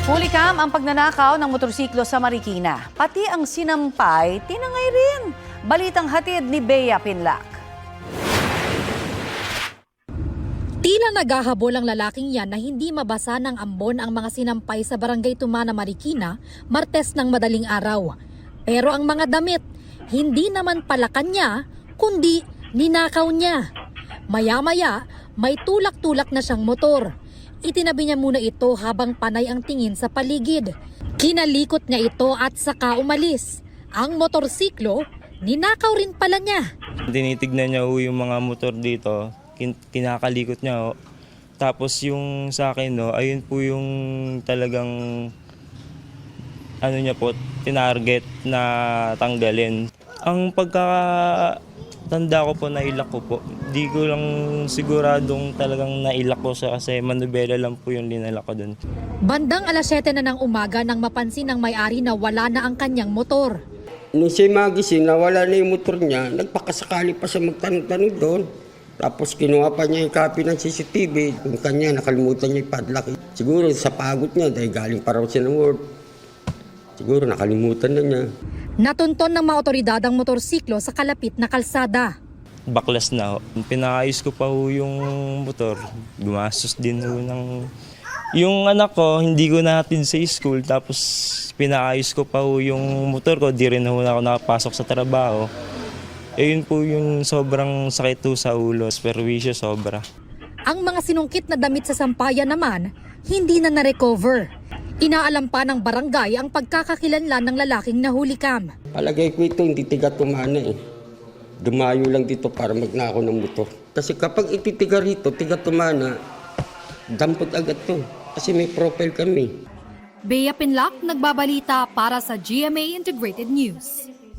Hulikam ang pagnanakaw ng motorsiklo sa Marikina. Pati ang sinampay, tinangay rin. Balitang hatid ni Bea Pinlac. Tila naghahabol ang lalaking yan na hindi mabasa ng ambon ang mga sinampay sa Barangay Tumana, Marikina, Martes ng madaling araw. Pero ang mga damit, hindi naman pala kanya, kundi ninakaw niya. Maya-maya, may tulak-tulak na siyang motor. Itinabi niya muna ito habang panay ang tingin sa paligid. Kinalikot niya ito at saka umalis. Ang motorsiklo, ninakaw rin pala niya. Tinitignan niya yung mga motor dito, kinakalikot niya. Tapos yung sa akin, ayun po yung talagang niya po, tinarget na tanggalin. Ang pagkatanda ko po, nailak ko po. Di ko lang siguradong talagang nailak ko siya kasi manubela lang po yung linalak ko dun. Bandang alas 7 na ng umaga nang mapansin ng may-ari na wala na ang kanyang motor. Nung siya magising, nawala na yung motor niya, nagpakasakali pa siya magtanong-tanong doon. Tapos kinuha pa niya yung copy ng CCTV. Yung kanya, nakalimutan niya yung padlock. Siguro sa pagod niya, dahil galing pa raw siya ng work. Siguro nakalimutan na niya. Natunton ng mga otoridad ang motorsiklo sa kalapit na kalsada. Baklas na ho. Pinaayos ko pa ho yung motor. Gumastos din ho ng... Yung anak ko, hindi ko natin sa school. Tapos pinaayos ko pa ho yung motor ko. Di rin ho na ako nakapasok sa trabaho. Yun po yung sobrang sakit ho sa ulo. Perwisyo sobra. Ang mga sinungkit na damit sa sampayan naman, hindi na na-recover. Inaalam pa ng barangay ang pagkakakilanlan ng lalaking nahulikam. Palagay ko ito, hindi tiga tumana eh. Dumayo lang dito para magnakaw ng motor. Kasi kapag ititiga rito, tiga tumana, dampot agad to. Kasi may profile kami. Bea Pinlac, nagbabalita para sa GMA Integrated News.